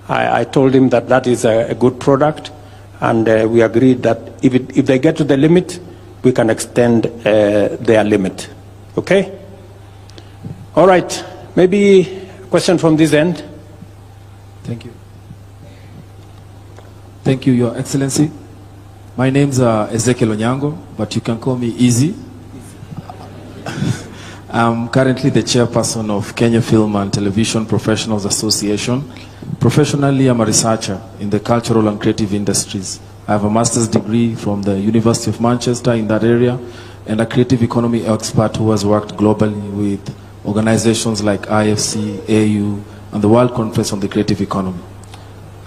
I told him that that is a good product, and we agreed that if they get to the limit, we can extend their limit. Okay? All right. Maybe a question from this end. Thank you. Thank you, Your Excellency. My name's Ezekiel Onyango, but you can call me Easy. I'm currently the chairperson of Kenya Film and Television Professionals Association. Professionally, I'm a researcher in the cultural and creative industries. I have a master's degree from the University of Manchester in that area, and a creative economy expert who has worked globally with organizations like IFC, AU, and the World Conference on the Creative Economy.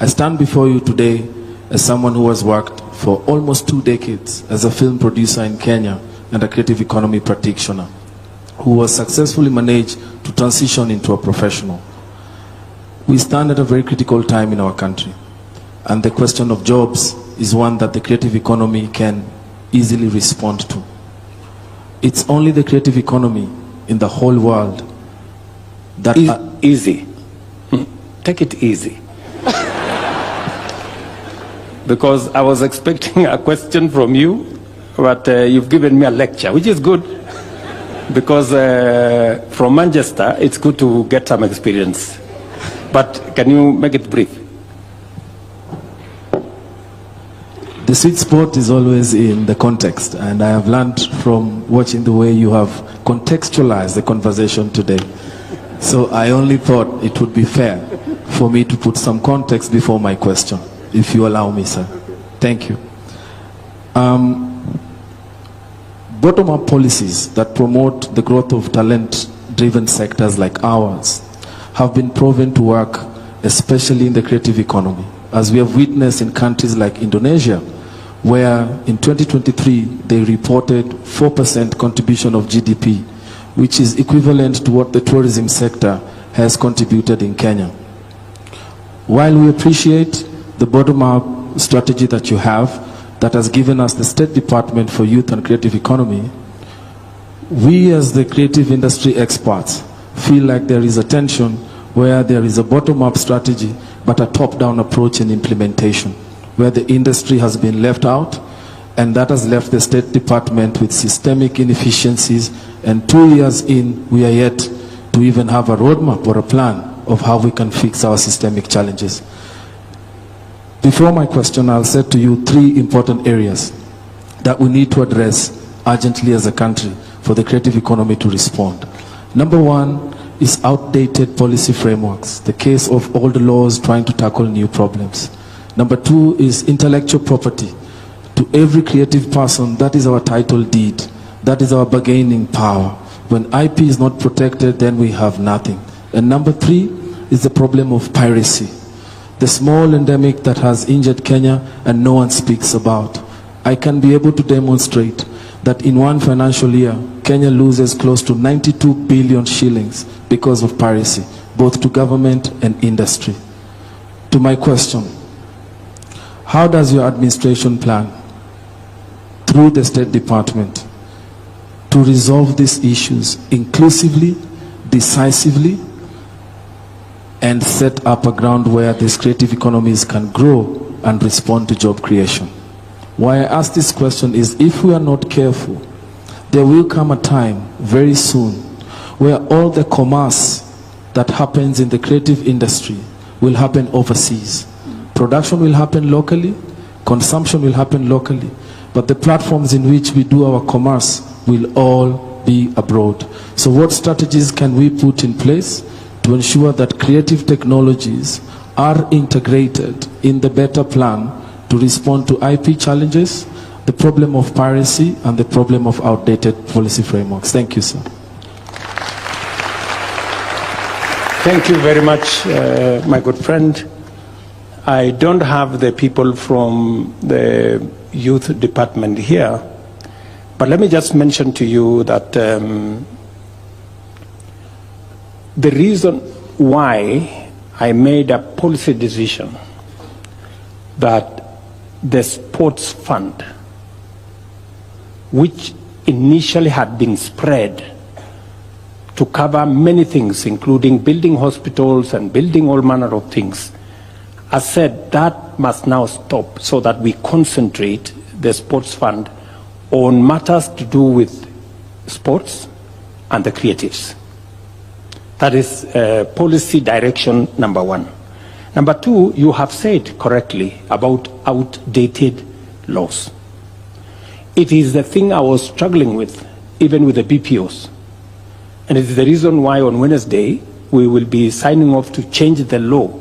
I stand before you today as someone who has worked for almost 2 decades as a film producer in Kenya and a creative economy practitioner, who was successfully managed to transition into a professional. We stand at a very critical time in our country, and the question of jobs is one that the creative economy can easily respond to. It's only the creative economy in the whole world that... Easy. Take it easy. Because I was expecting a question from you, but you've given me a lecture, which is good. Because from Manchester, it's good to get some experience. But can you make it brief? The sweet spot is always in the context, and I have learned from watching the way you have contextualized the conversation today. So I only thought it would be fair for me to put some context before my question, if you allow me, sir. Thank you. Bottom-up policies that promote the growth of talent-driven sectors like ours have been proven to work, especially in the creative economy, as we have witnessed in countries like Indonesia, where in 2023 they reported 4% contribution of GDP, which is equivalent to what the tourism sector has contributed in Kenya. While we appreciate the bottom-up strategy that you have, that has given us the State Department for Youth and Creative Economy, we as the creative industry experts feel like there is a tension where there is a bottom-up strategy but a top-down approach in implementation, where the industry has been left out, and that has left the State Department with systemic inefficiencies, and 2 years in, we are yet to even have a roadmap or a plan of how we can fix our systemic challenges. Before my question, I'll set to you 3 important areas that we need to address urgently as a country for the creative economy to respond. Number 1 is outdated policy frameworks, the case of old laws trying to tackle new problems. Number 2 is intellectual property. To every creative person, that is our title deed. That is our bargaining power. When IP is not protected, then we have nothing. And number 3 is the problem of piracy, the small endemic that has injured Kenya and no one speaks about. I can be able to demonstrate that in one financial year, Kenya loses close to 92 billion shillings because of piracy, both to government and industry. To my question, how does your administration plan, through the State Department, to resolve these issues inclusively, decisively, and set up a ground where these creative economies can grow and respond to job creation? Why I ask this question is, if we are not careful, there will come a time very soon where all the commerce that happens in the creative industry will happen overseas. Production will happen locally, consumption will happen locally, but the platforms in which we do our commerce will all be abroad. So what strategies can we put in place to ensure that creative technologies are integrated in the better plan to respond to IP challenges, the problem of piracy, and the problem of outdated policy frameworks? Thank you, sir. Thank you very much, my good friend. I don't have the people from the youth department here, but let me just mention to you that the reason why I made a policy decision that the sports fund, which initially had been spread to cover many things, including building hospitals and building all manner of things, I said that must now stop so that we concentrate the sports fund on matters to do with sports and the creatives. That is policy direction number one. Number two, you have said correctly about outdated laws. It is the thing I was struggling with, even with the BPOs. And it is the reason why on Wednesday we will be signing off to change the law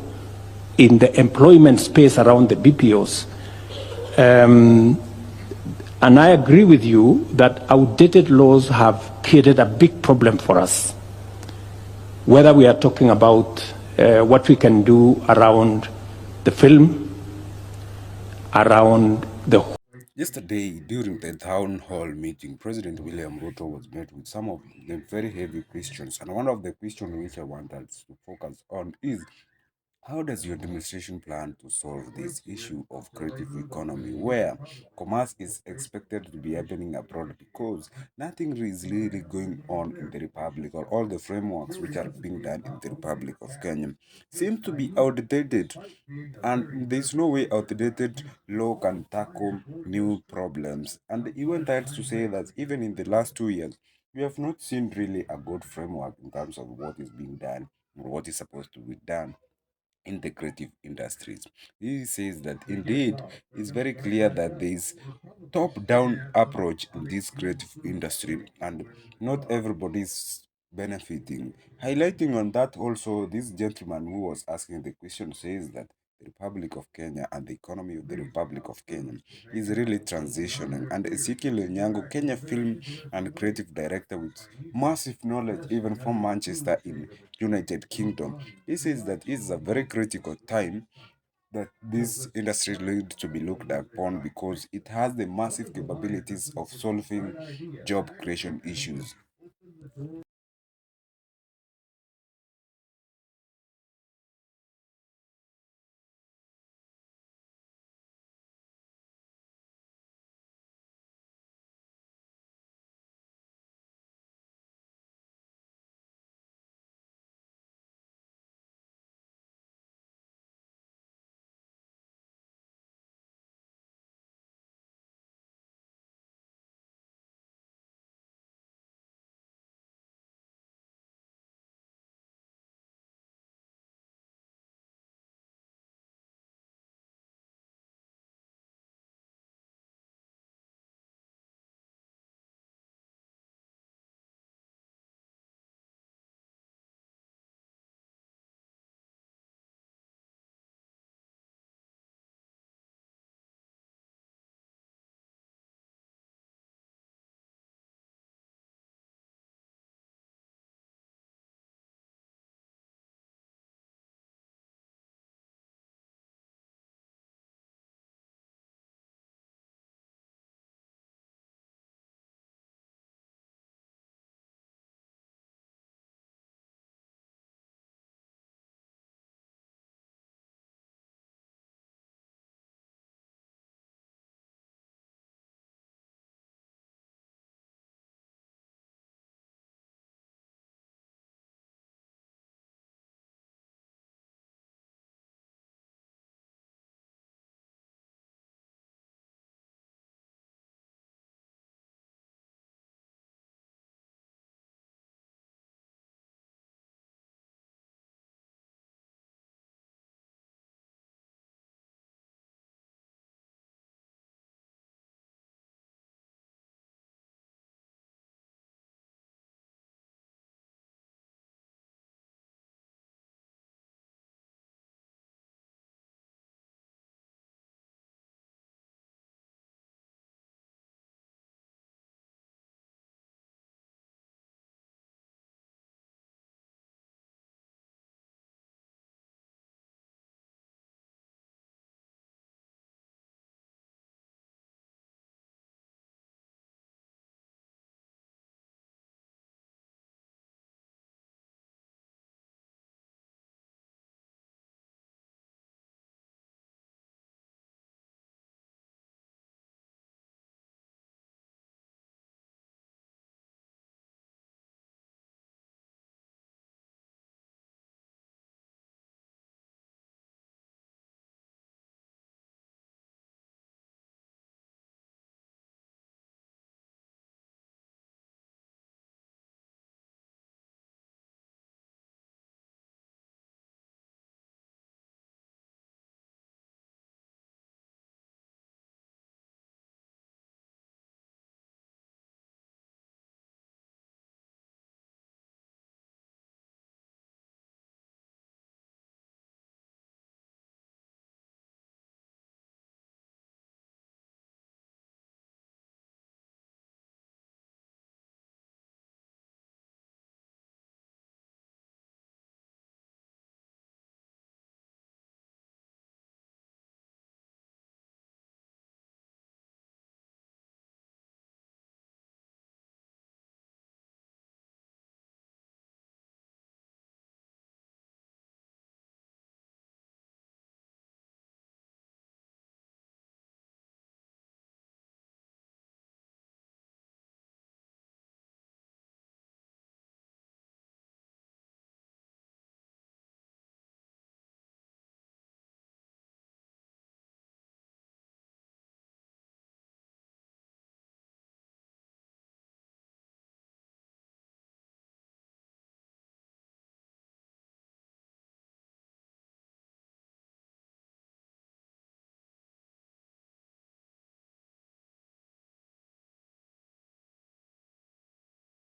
in the employment space around the BPOs. And I agree with you that outdated laws have created a big problem for us. Whether we are talking about what we can do around the film, around the... Yesterday, during the town hall meeting, President William Ruto was met with some of the very heavy questions. And one of the questions which I wanted to focus on is, how does your administration plan to solve this issue of creative economy where commerce is expected to be happening abroad because nothing is really going on in the Republic, or all the frameworks which are being done in the Republic of Kenya seem to be outdated, and there's no way outdated law can tackle new problems. And even that to say that even in the last 2 years, we have not seen really a good framework in terms of what is being done or what is supposed to be done in the creative industries. He says that indeed it's very clear that there is top-down approach in this creative industry and not everybody is benefiting. Highlighting on that also, this gentleman who was asking the question says that the Republic of Kenya and the economy of the Republic of Kenya is really transitioning. And Ezekiel Nyango, Kenya film and creative director with massive knowledge even from Manchester in United Kingdom, he says that it is a very critical time that this industry needs to be looked upon because it has the massive capabilities of solving job creation issues.